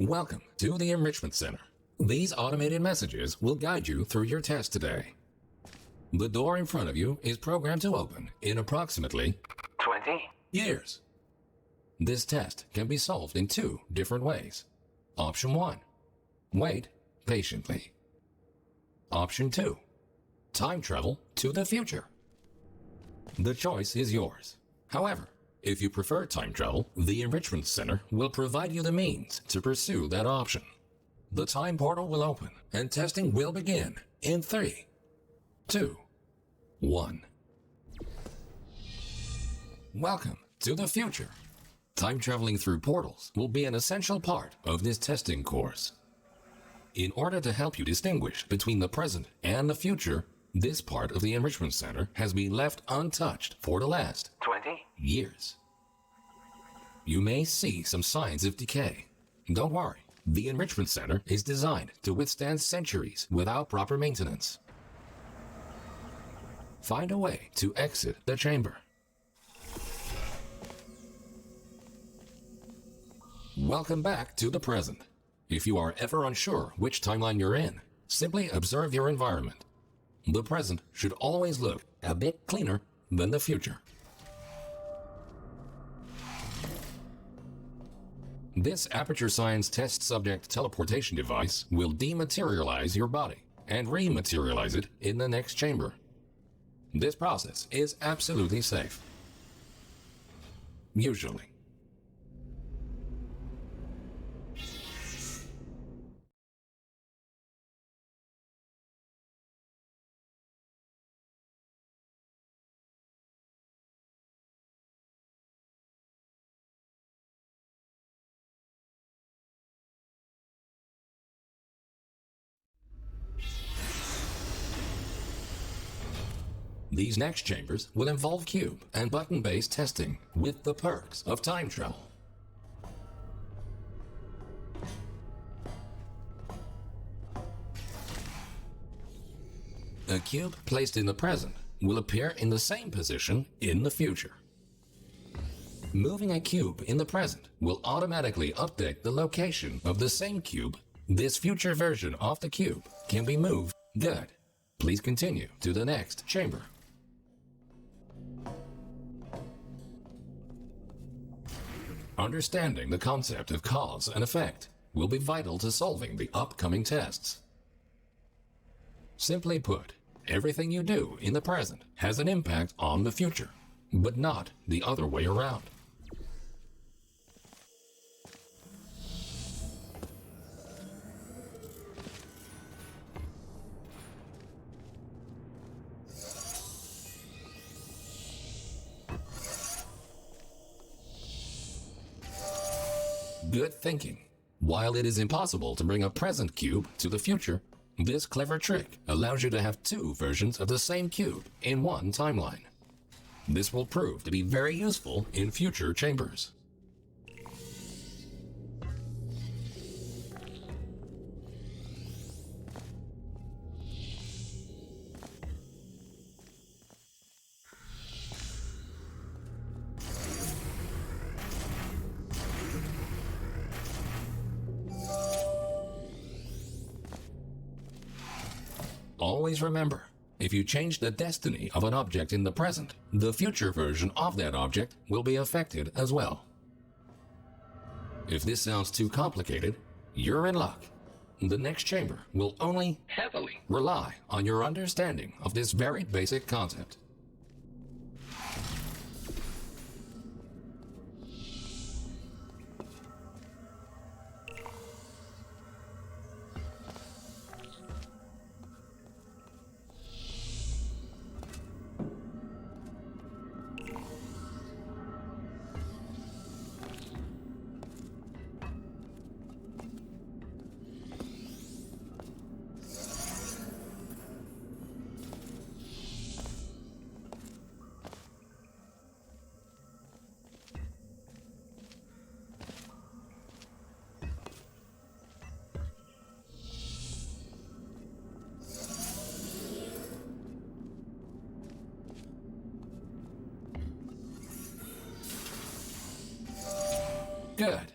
Welcome to the Enrichment Center. These automated messages will guide you through your test today. The door in front of you is programmed to open in approximately 20 years. This test can be solved in two different ways. Option 1. Wait patiently. Option 2. Time travel to the future. The choice is yours. However, if you prefer time travel, the Enrichment Center will provide you the means to pursue that option. The time portal will open and testing will begin in 3, 2, 1. Welcome to the future. Time traveling through portals will be an essential part of this testing course. In order to help you distinguish between the present and the future, this part of the Enrichment Center has been left untouched for the last 20 years. You may see some signs of decay. Don't worry, the Enrichment Center is designed to withstand centuries without proper maintenance. Find a way to exit the chamber. Welcome back to the present. If you are ever unsure which timeline you're in, simply observe your environment. The present should always look a bit cleaner than the future. This Aperture Science test subject teleportation device will dematerialize your body and rematerialize it in the next chamber. This process is absolutely safe. Usually. These next chambers will involve cube and button-based testing with the perks of time travel. A cube placed in the present will appear in the same position in the future. Moving a cube in the present will automatically update the location of the same cube. This future version of the cube can be moved. Good. Please continue to the next chamber. Understanding the concept of cause and effect will be vital to solving the upcoming tests. Simply put, everything you do in the present has an impact on the future, but not the other way around. Good thinking. While it is impossible to bring a present cube to the future, this clever trick allows you to have two versions of the same cube in one timeline. This will prove to be very useful in future chambers. Always remember, if you change the destiny of an object in the present, the future version of that object will be affected as well. If this sounds too complicated, you're in luck. The next chamber will only heavily rely on your understanding of this very basic concept. Good.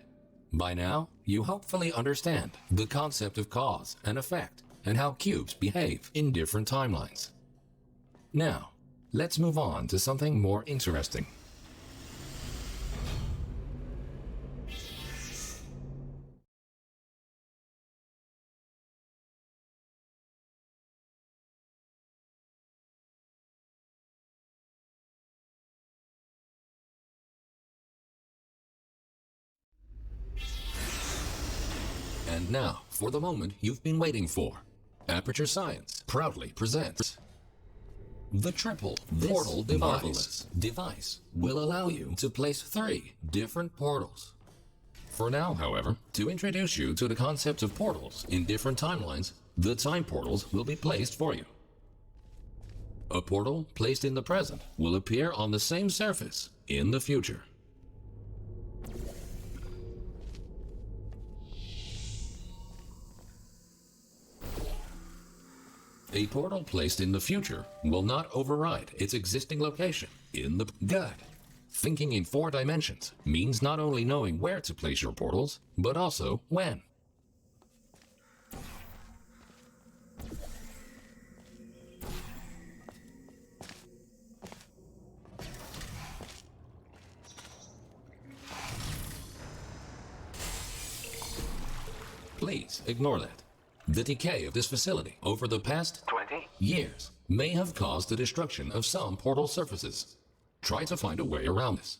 By now, you hopefully understand the concept of cause and effect and how cubes behave in different timelines. Now, let's move on to something more interesting. And now, for the moment you've been waiting for. Aperture Science proudly presents the triple portal device will allow you to place 3 different portals. For now, however, to introduce you to the concept of portals in different timelines, the time portals will be placed for you. A portal placed in the present will appear on the same surface in the future. A portal placed in the future will not override its existing location in the good. Thinking in 4 dimensions means not only knowing where to place your portals, but also when. Please ignore that. The decay of this facility over the past 20 years may have caused the destruction of some portal surfaces. Try to find a way around this.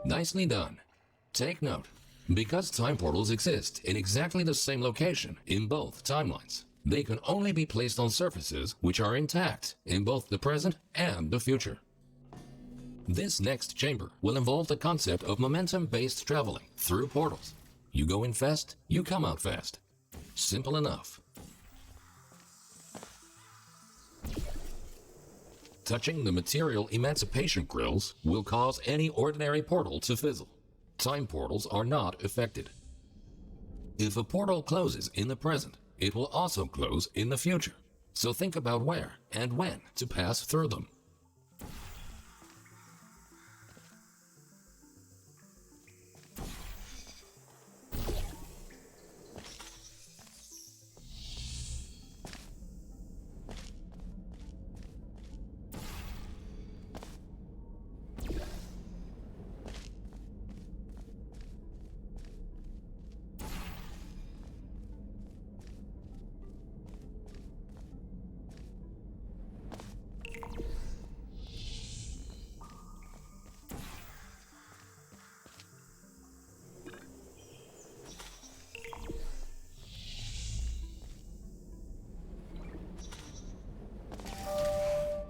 Nicely done. Take note, because time portals exist in exactly the same location in both timelines, they can only be placed on surfaces which are intact in both the present and the future. This next chamber will involve the concept of momentum-based traveling through portals. You go in fast, you come out fast. Simple enough. Touching the material emancipation grills will cause any ordinary portal to fizzle. Time portals are not affected. If a portal closes in the present, it will also close in the future. So think about where and when to pass through them.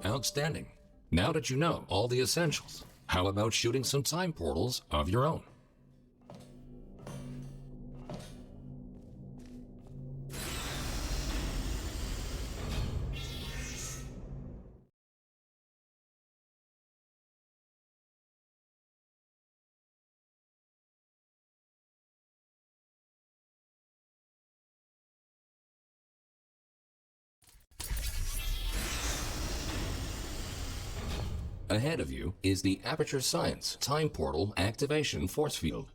Outstanding. Now that you know all the essentials, how about shooting some time portals of your own? Ahead of you is the Aperture Science Time Portal Activation Force Field.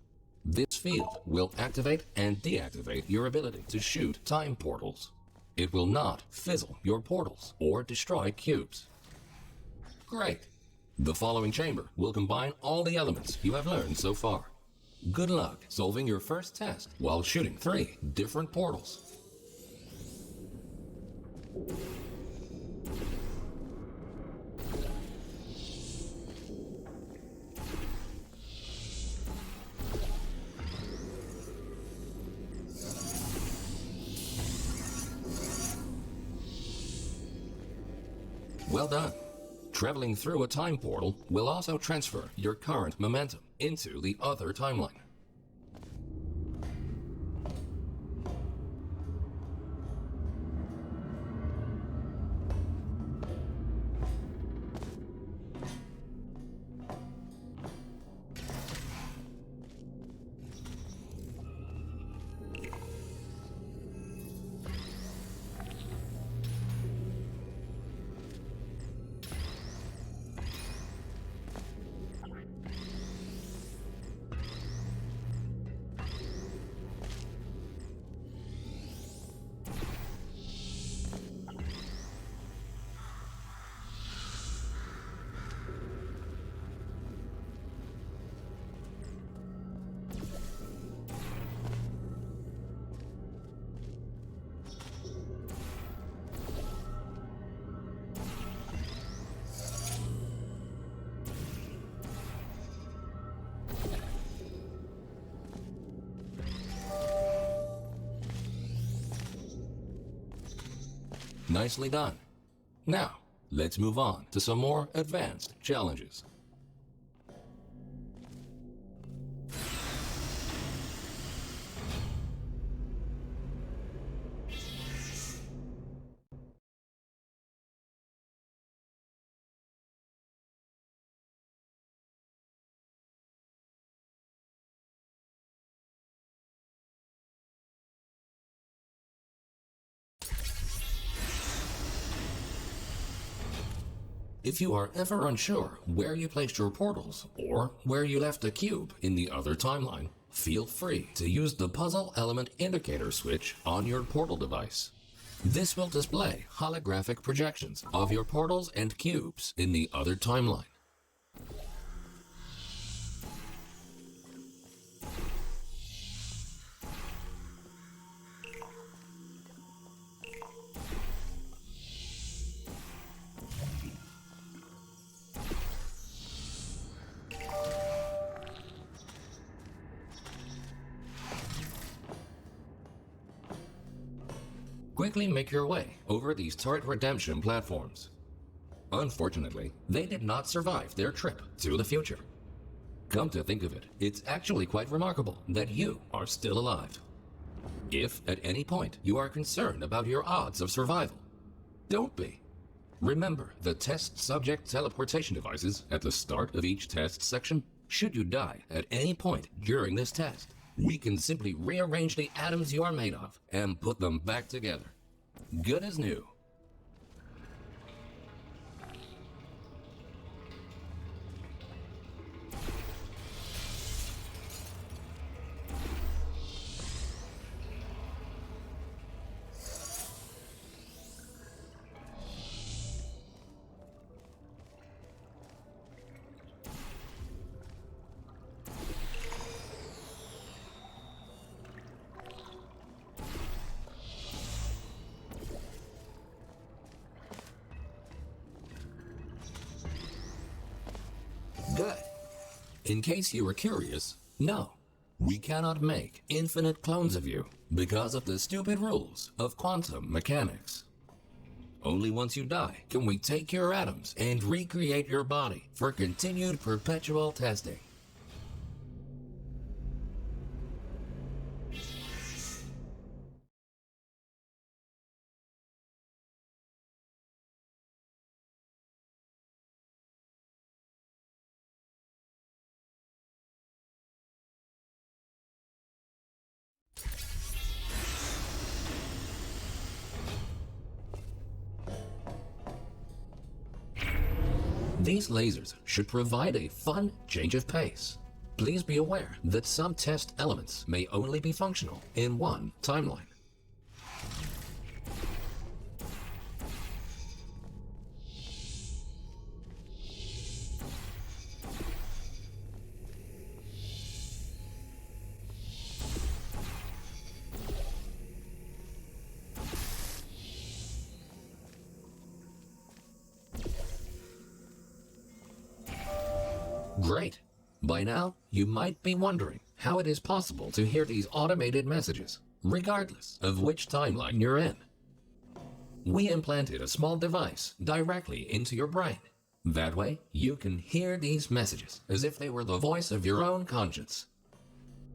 This field will activate and deactivate your ability to shoot time portals. It will not fizzle your portals or destroy cubes. Great! The following chamber will combine all the elements you have learned so far. Good luck solving your first test while shooting 3 different portals. Well done. Traveling through a time portal will also transfer your current momentum into the other timeline. Nicely done. Now, let's move on to some more advanced challenges. If you are ever unsure where you placed your portals or where you left a cube in the other timeline, feel free to use the puzzle element indicator switch on your portal device. This will display holographic projections of your portals and cubes in the other timeline. Quickly make your way over these turret redemption platforms. Unfortunately, they did not survive their trip to the future. Come to think of it, it's actually quite remarkable that you are still alive. If at any point you are concerned about your odds of survival, don't be. Remember the test subject teleportation devices at the start of each test section? Should you die at any point during this test, we can simply rearrange the atoms you are made of and put them back together. Good as new. Good. In case you were curious, no, we cannot make infinite clones of you because of the stupid rules of quantum mechanics. Only once you die can we take your atoms and recreate your body for continued perpetual testing. These lasers should provide a fun change of pace. Please be aware that some test elements may only be functional in one timeline. Great. By now, you might be wondering how it is possible to hear these automated messages, regardless of which timeline you're in. We implanted a small device directly into your brain. That way, you can hear these messages as if they were the voice of your own conscience.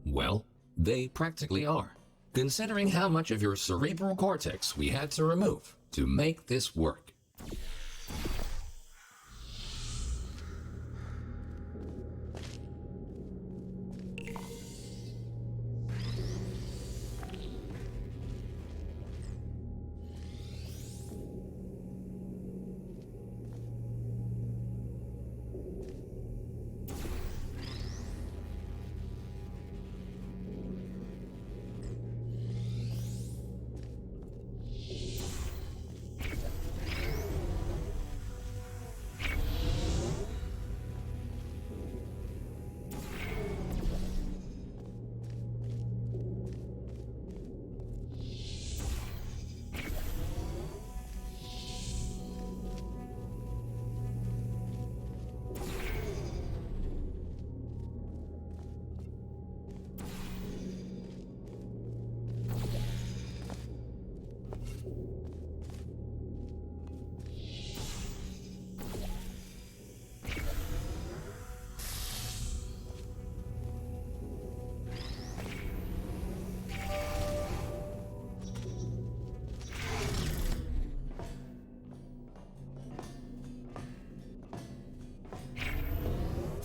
Well, they practically are, considering how much of your cerebral cortex we had to remove to make this work.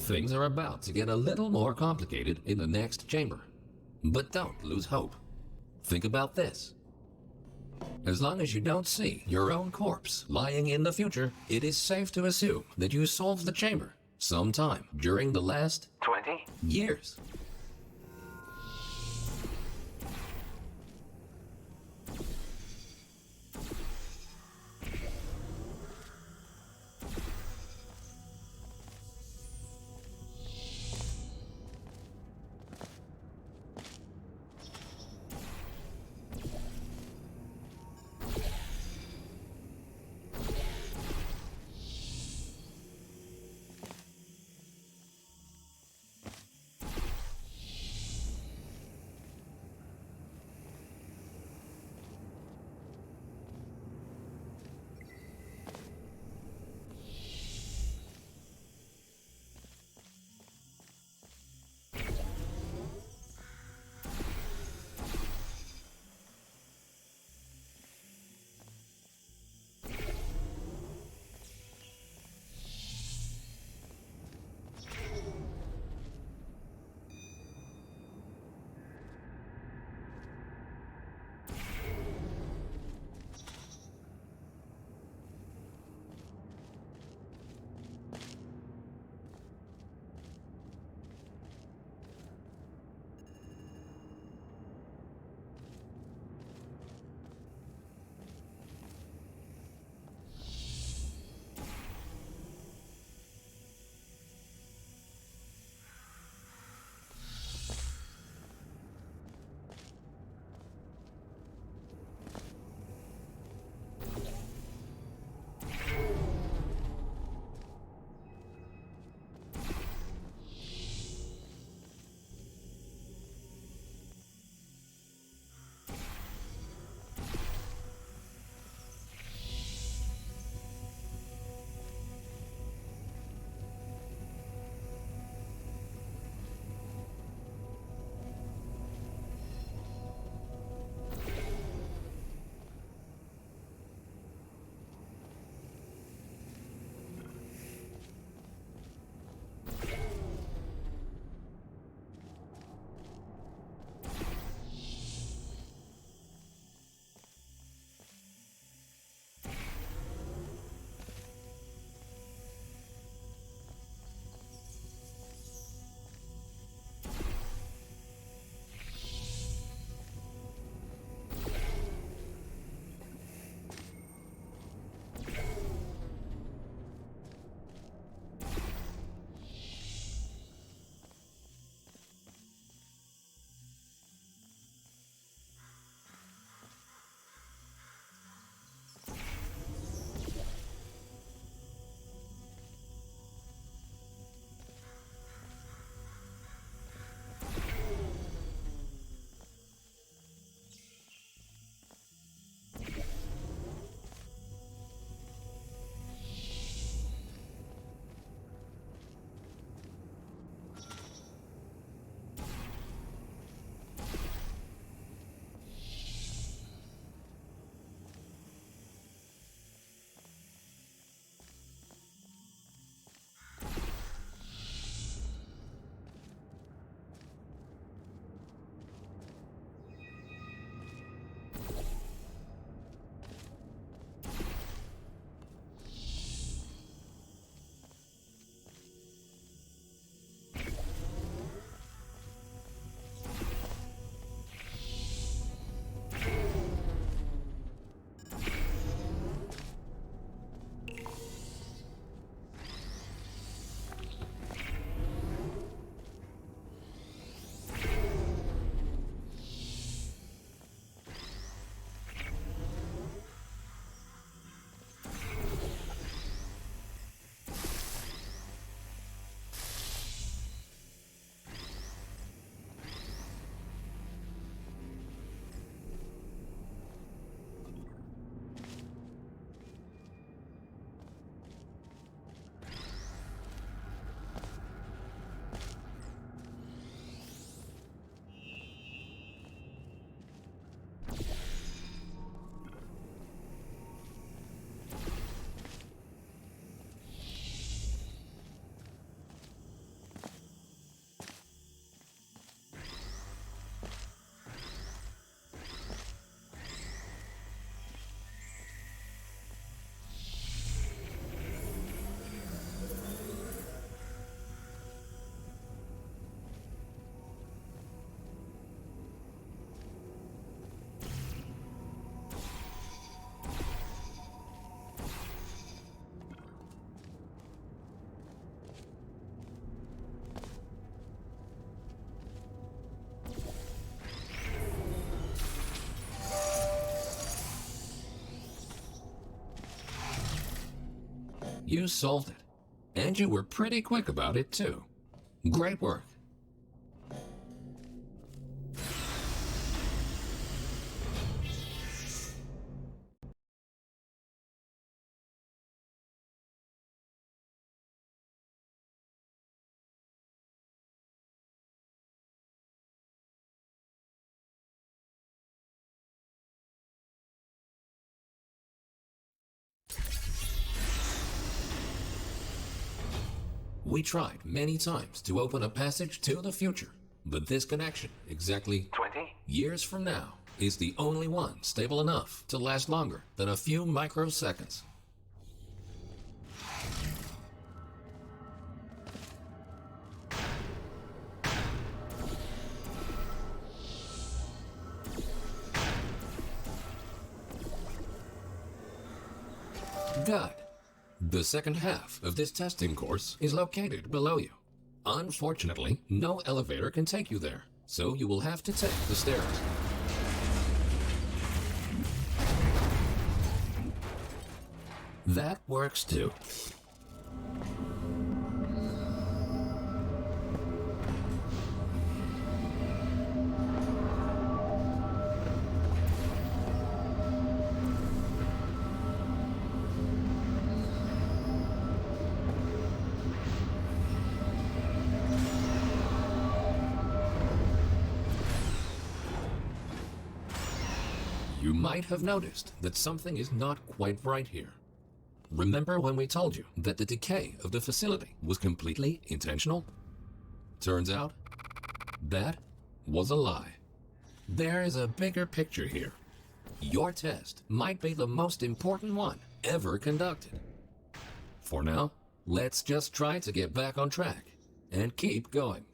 Things are about to get a little more complicated in the next chamber. But don't lose hope. Think about this. As long as you don't see your own corpse lying in the future, it is safe to assume that you solved the chamber sometime during the last 20 years. you solved it. And you were pretty quick about it, too. Great work. We tried many times to open a passage to the future, but this connection, exactly 20 years from now, is the only one stable enough to last longer than a few microseconds. Good. The second half of this testing course is located below you. Unfortunately, no elevator can take you there, so you will have to take the stairs. That works too. You might have noticed that something is not quite right here. Remember when we told you that the decay of the facility was completely intentional? Turns out, that was a lie. There is a bigger picture here. Your test might be the most important one ever conducted. For now, let's just try to get back on track and keep going.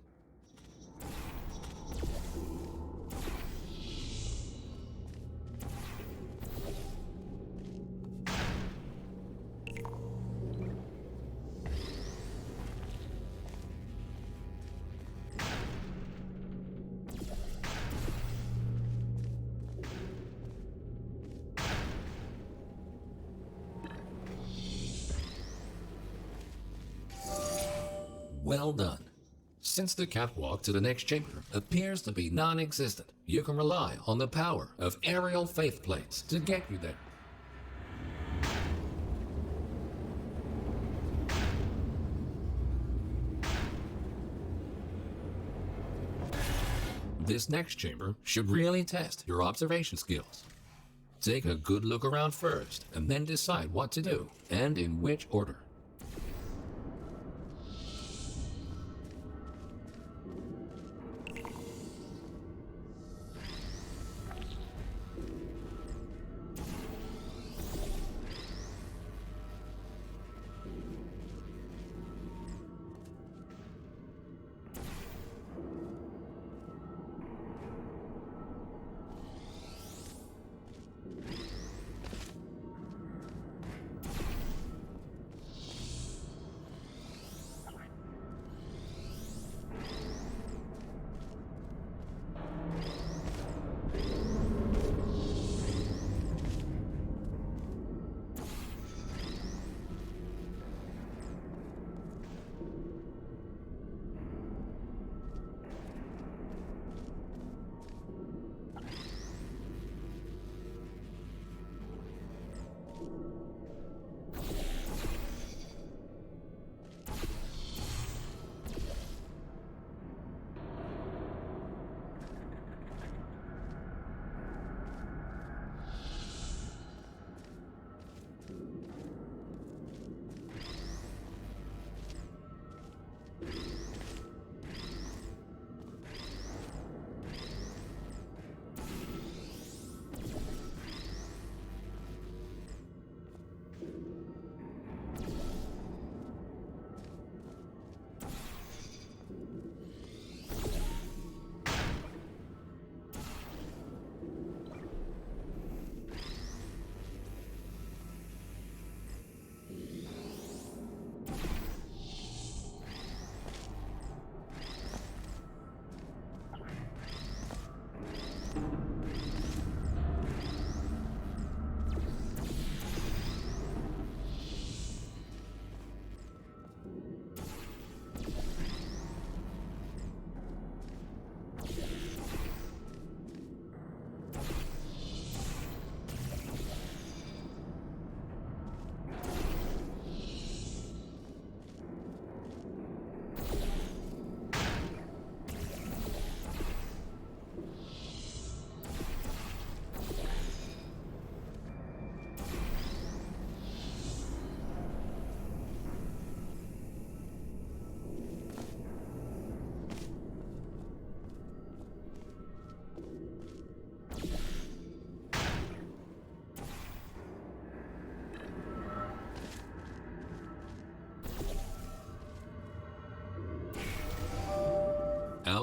Well done. Since the catwalk to the next chamber appears to be non-existent, you can rely on the power of aerial faith plates to get you there. This next chamber should really test your observation skills. Take a good look around first, and then decide what to do, and in which order.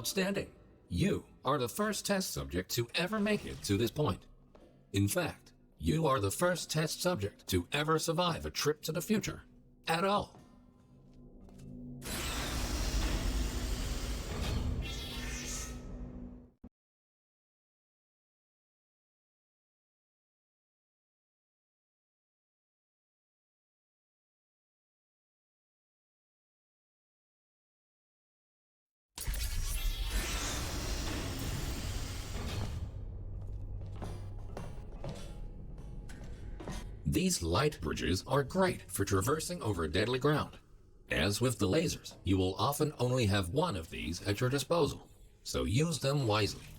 Outstanding! You are the first test subject to ever make it to this point. In fact, you are the first test subject to ever survive a trip to the future at all. These light bridges are great for traversing over deadly ground. As with the lasers, you will often only have one of these at your disposal, so use them wisely.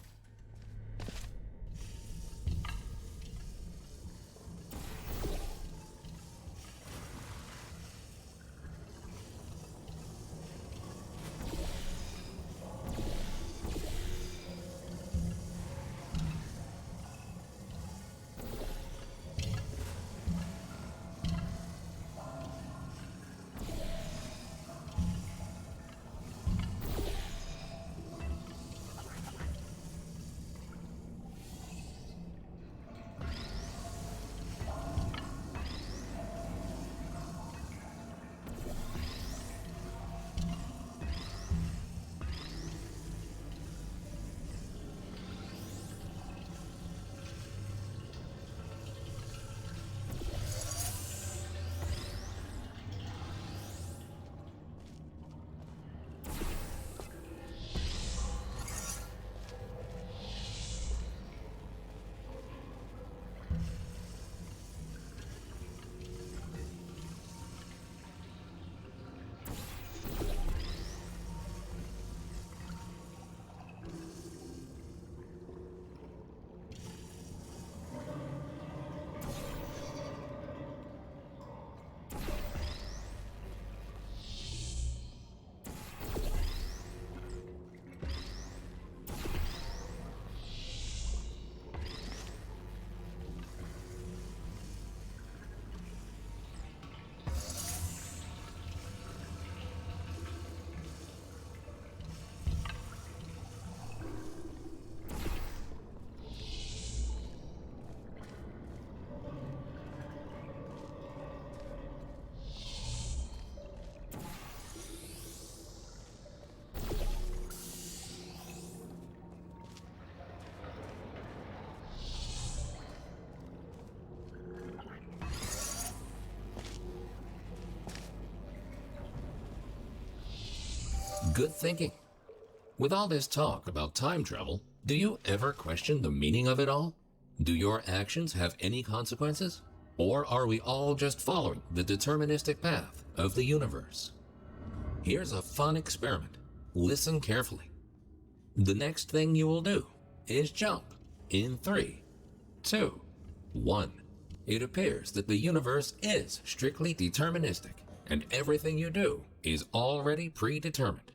Good thinking. With all this talk about time travel, do you ever question the meaning of it all? Do your actions have any consequences? Or are we all just following the deterministic path of the universe? Here's a fun experiment. Listen carefully. The next thing you will do is jump in 3, 2, 1. It appears that the universe is strictly deterministic, and everything you do is already predetermined.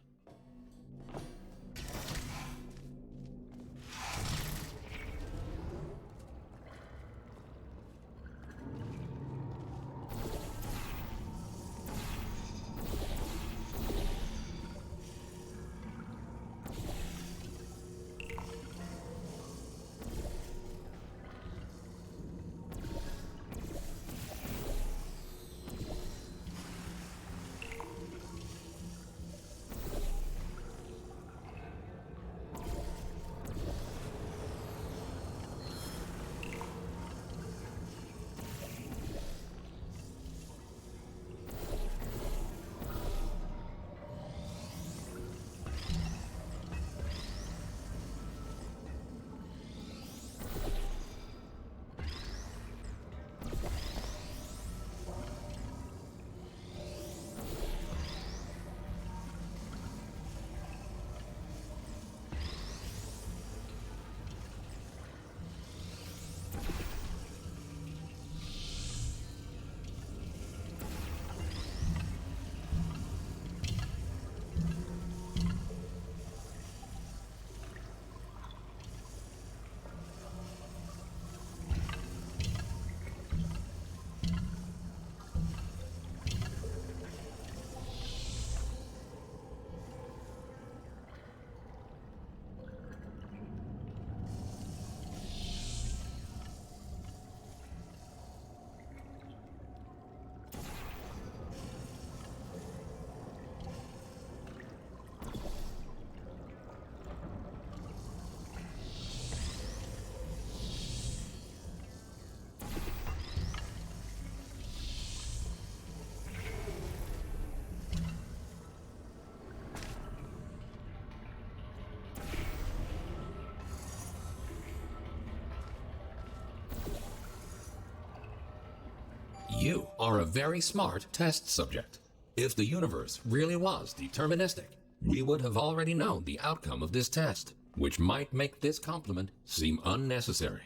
You are a very smart test subject. If the universe really was deterministic, we would have already known the outcome of this test, which might make this compliment seem unnecessary.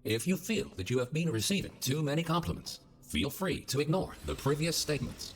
If you feel that you have been receiving too many compliments, feel free to ignore the previous statements.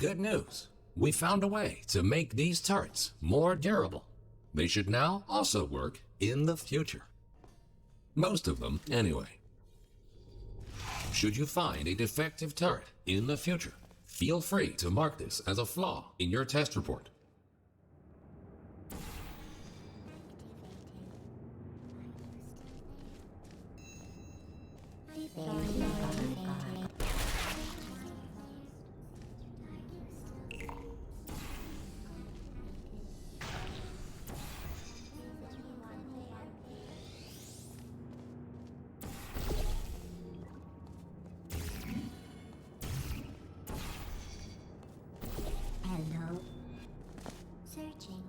Good news! We found a way to make these turrets more durable. They should now also work in the future. Most of them, anyway. Should you find a defective turret in the future, feel free to mark this as a flaw in your test report. Hello. Searching.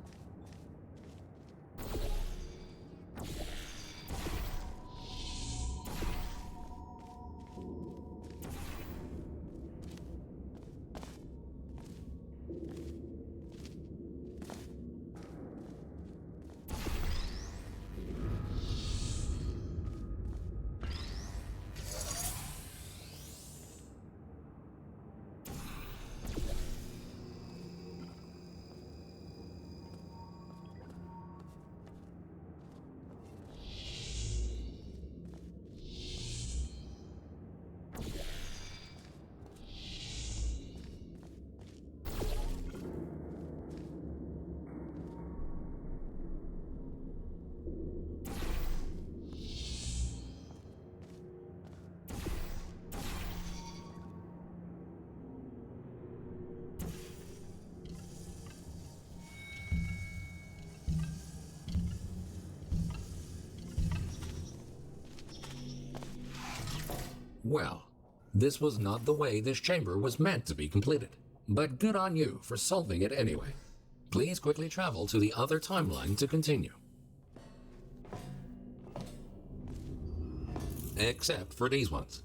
Well, this was not the way this chamber was meant to be completed, but good on you for solving it anyway. Please quickly travel to the other timeline to continue. Except for these ones.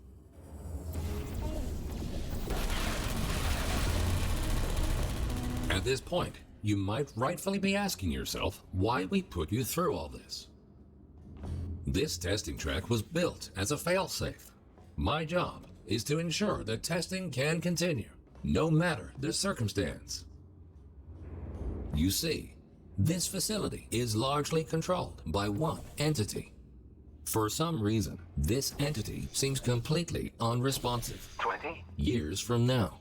At this point, you might rightfully be asking yourself why we put you through all this. This testing track was built as a failsafe. My job is to ensure that testing can continue, no matter the circumstance. You see, this facility is largely controlled by one entity. For some reason, this entity seems completely unresponsive 20 years from now.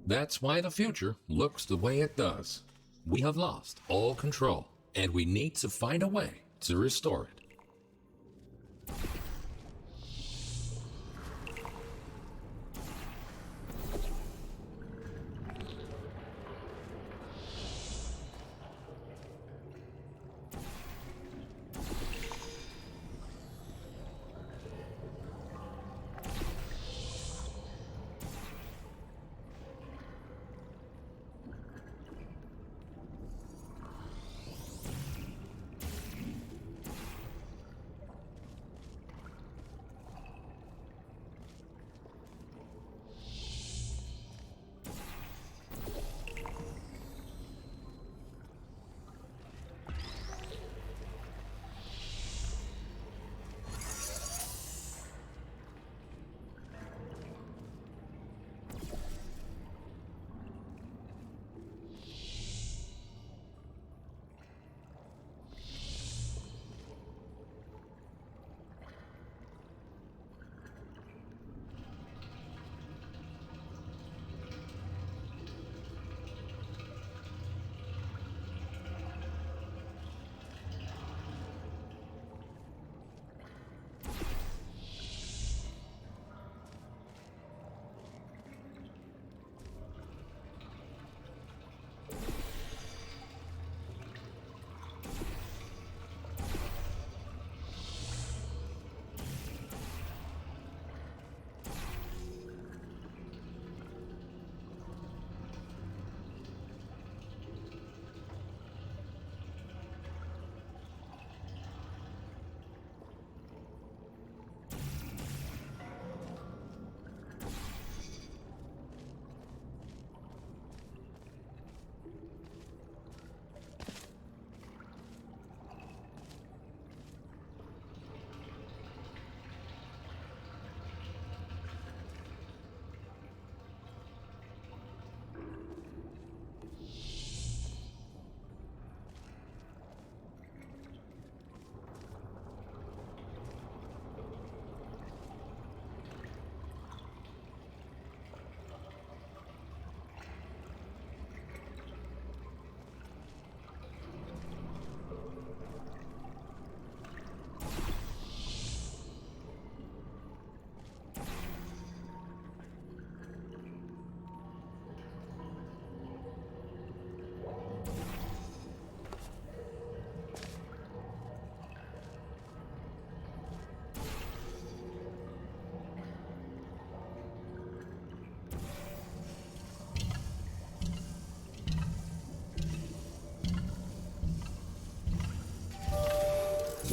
That's why the future looks the way it does. We have lost all control, and we need to find a way to restore it.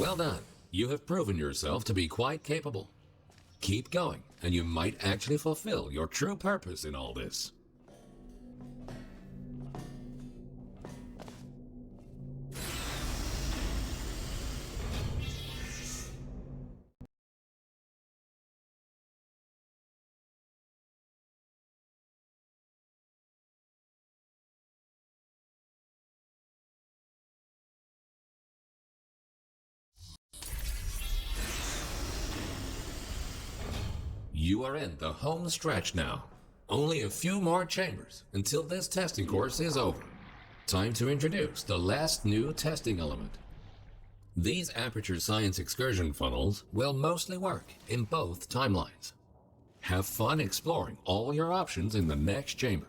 Well done. You have proven yourself to be quite capable. Keep going, and you might actually fulfill your true purpose in all this. You are in the home stretch now. Only a few more chambers until this testing course is over. Time to introduce the last new testing element. These Aperture Science excursion funnels will mostly work in both timelines. Have fun exploring all your options in the next chamber.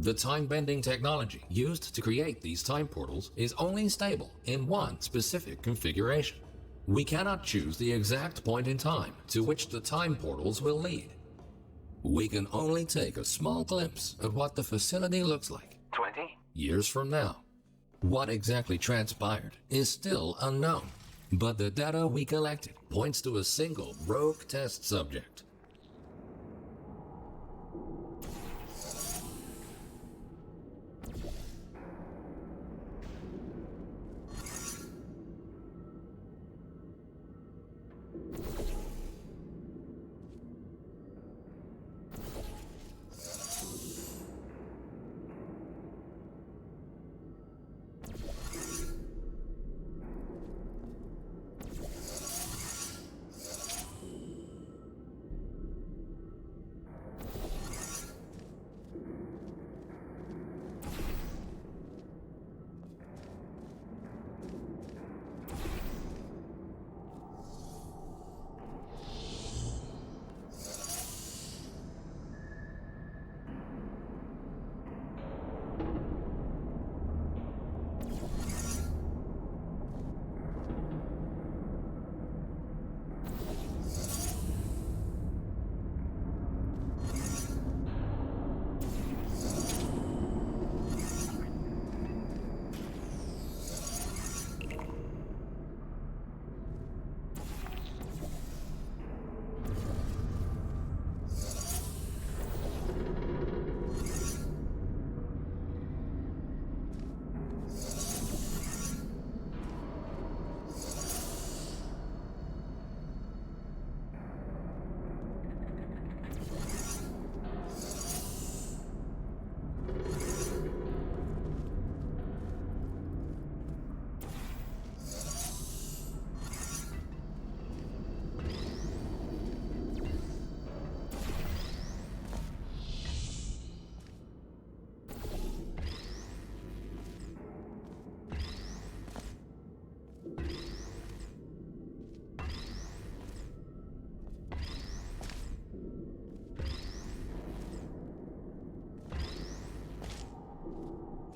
The time-bending technology used to create these time portals is only stable in one specific configuration. We cannot choose the exact point in time to which the time portals will lead. We can only take a small glimpse of what the facility looks like 20 years from now. What exactly transpired is still unknown, but the data we collected points to a single rogue test subject.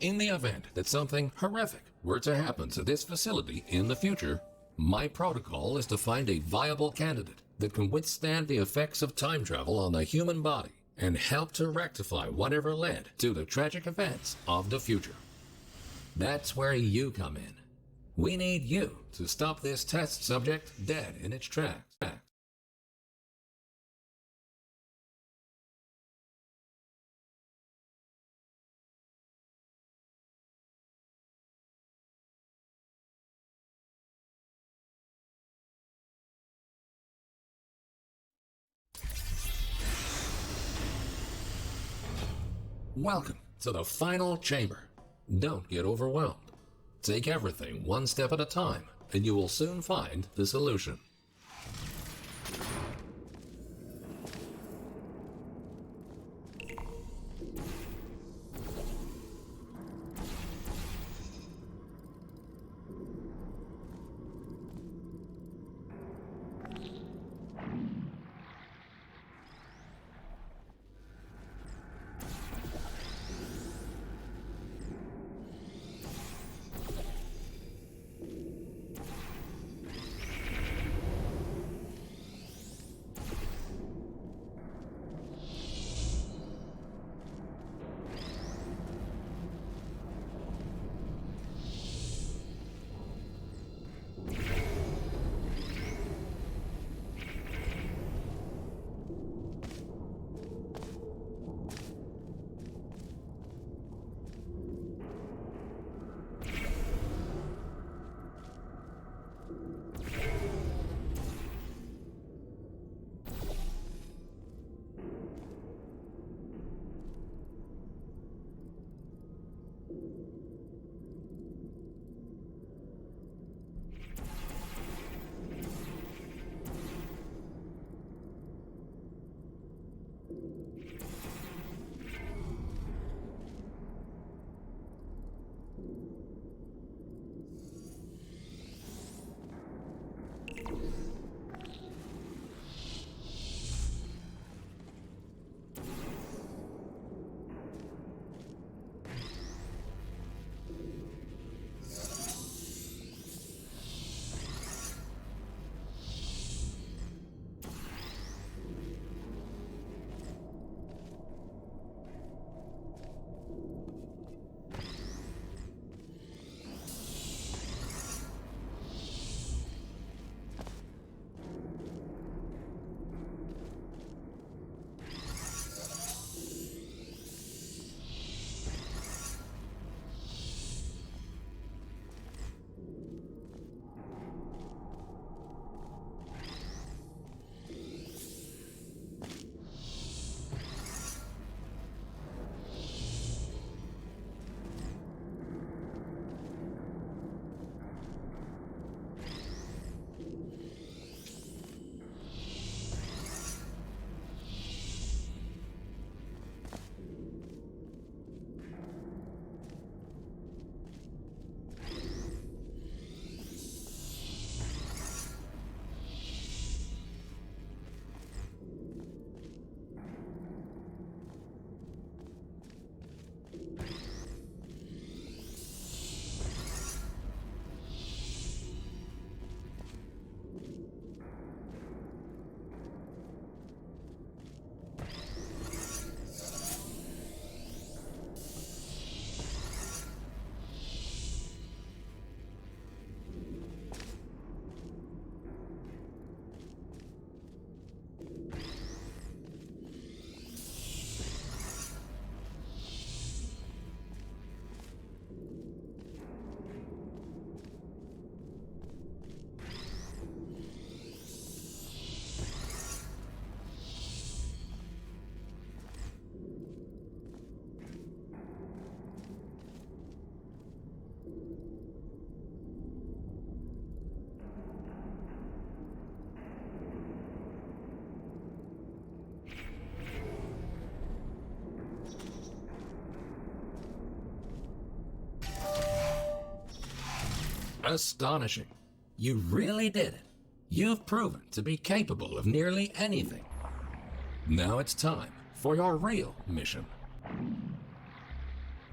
In the event that something horrific were to happen to this facility in the future, my protocol is to find a viable candidate that can withstand the effects of time travel on the human body and help to rectify whatever led to the tragic events of the future. That's where you come in. We need you to stop this test subject dead in its tracks. Welcome to the final chamber. Don't get overwhelmed. Take everything one step at a time, and you will soon find the solution. Astonishing. You really did it. You've proven to be capable of nearly anything. Now it's time for your real mission.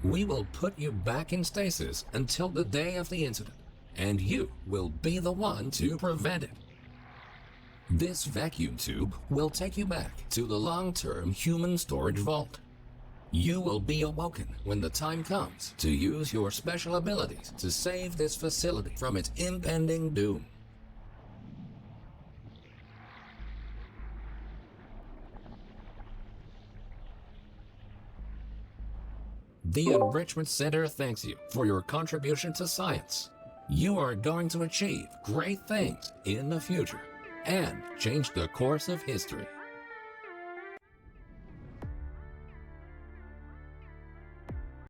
We will put you back in stasis until the day of the incident, and you will be the one to prevent it. This vacuum tube will take you back to the long-term human storage vault. You will be awoken when the time comes to use your special abilities to save this facility from its impending doom. The Enrichment Center thanks you for your contribution to science. You are going to achieve great things in the future and change the course of history.